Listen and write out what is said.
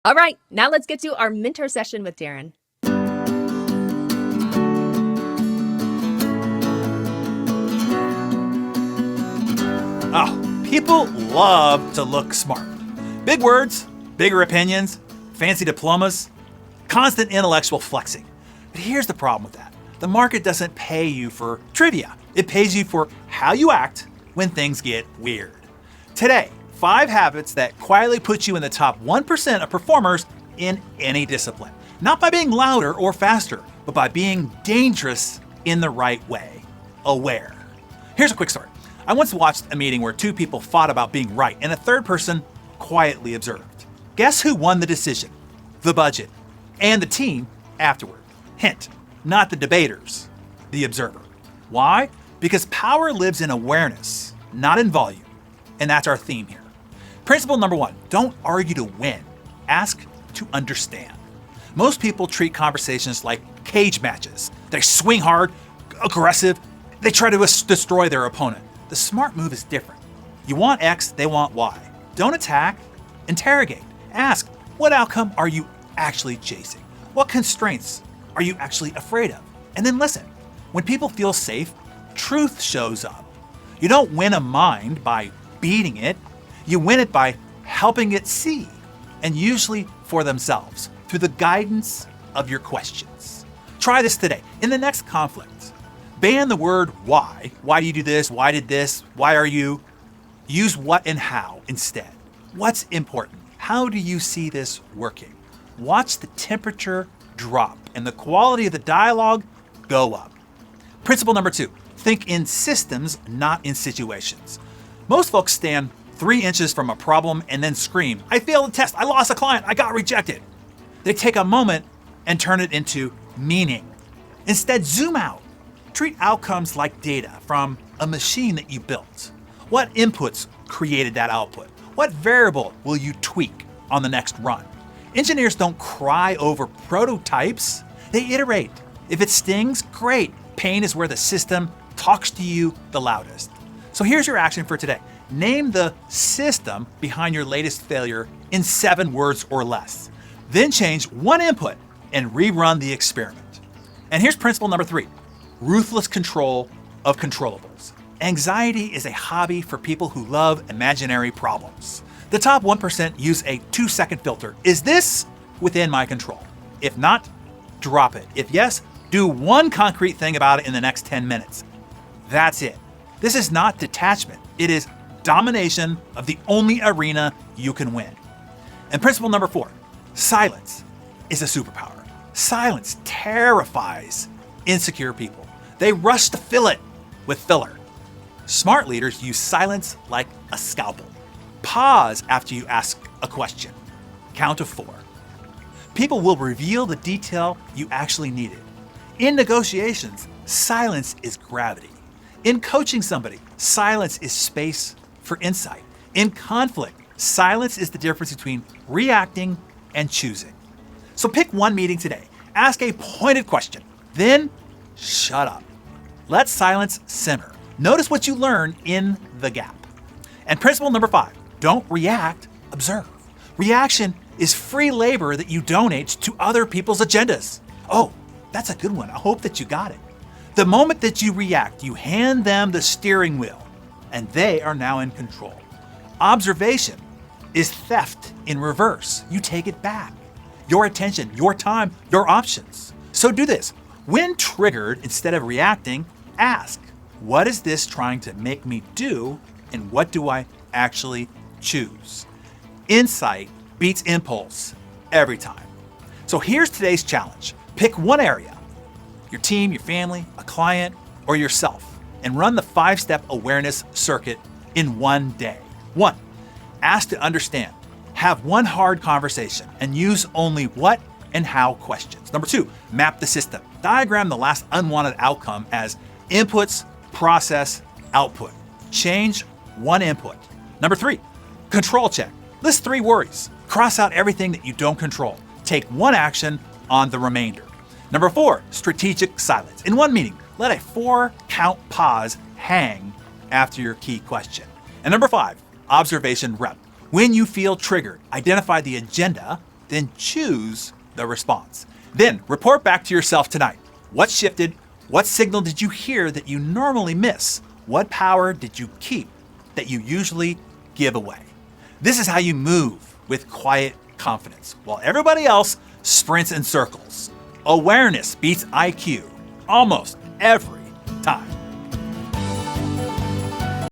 All right, now let's get to our mentor session with Darren. Oh, people love to look smart. Big words, bigger opinions, fancy diplomas, constant intellectual flexing. But here's the problem with that. The market doesn't pay you for trivia. It pays you for how you act when things get weird. Today, 5 habits that quietly put you in the top 1% of performers in any discipline. Not by being louder or faster, but by being dangerous in the right way. Aware. Here's a quick story. I once watched a meeting where 2 people fought about being right and a third person quietly observed. Guess who won the decision? The budget. And the team afterward. Hint, not the debaters, the observer. Why? Because power lives in awareness, not in volume. And that's our theme here. Principle number 1, don't argue to win. Ask to understand. Most people treat conversations like cage matches. They swing hard, aggressive, they try to destroy their opponent. The smart move is different. You want X, they want Y. Don't attack, interrogate. Ask, what outcome are you actually chasing? What constraints are you actually afraid of? And then listen. When people feel safe, truth shows up. You don't win a mind by beating it. You win it by helping it see, and usually for themselves, through the guidance of your questions. Try this today. In the next conflict, ban the word why. Why do you do this? Why did this? Why are you? Use what and how instead. What's important? How do you see this working? Watch the temperature drop and the quality of the dialogue go up. Principle number 2, think in systems, not in situations. Most folks stand 3 inches from a problem and then scream, I failed the test, I lost a client, I got rejected. They take a moment and turn it into meaning. Instead, zoom out. Treat outcomes like data from a machine that you built. What inputs created that output? What variable will you tweak on the next run? Engineers don't cry over prototypes, they iterate. If it stings, great. Pain is where the system talks to you the loudest. So here's your action for today. Name the system behind your latest failure in 7 words or less. Then change one input and rerun the experiment. And here's principle number 3, ruthless control of controllables. Anxiety is a hobby for people who love imaginary problems. The top 1% use a 2-second filter. Is this within my control? If not, drop it. If yes, do one concrete thing about it in the next 10 minutes. That's it. This is not detachment. It is domination of the only arena you can win. And principle number 4, silence is a superpower. Silence terrifies insecure people. They rush to fill it with filler. Smart leaders use silence like a scalpel. Pause after you ask a question. Count to 4. People will reveal the detail you actually needed. In negotiations, silence is gravity. In coaching somebody, silence is space for insight. In conflict, silence is the difference between reacting and choosing. So pick one meeting today. Ask a pointed question. Then shut up. Let silence simmer. Notice what you learn in the gap. And principle number 5, don't react, observe. Reaction is free labor that you donate to other people's agendas. Oh, that's a good one. I hope that you got it. The moment that you react, you hand them the steering wheel, and they are now in control. Observation is theft in reverse. You take it back. Your attention, your time, your options. So do this. When triggered, instead of reacting, ask, what is this trying to make me do, and what do I actually choose? Insight beats impulse every time. So here's today's challenge. Pick one area, your team, your family, a client, or yourself, and run the 5-step awareness circuit in one day. 1, ask to understand. Have one hard conversation and use only what and how questions. Number 2, map the system. Diagram the last unwanted outcome as inputs, process, output. Change one input. Number 3, control check. List 3 worries. Cross out everything that you don't control. Take one action on the remainder. Number 4, strategic silence. In one meeting, let a 4-count pause hang after your key question. And number 5, observation rep. When you feel triggered, identify the agenda then choose the response. Then report back to yourself tonight. What shifted? What signal did you hear that you normally miss? What power did you keep that you usually give away? This is how you move with quiet confidence while everybody else sprints in circles. Awareness beats IQ almost every time.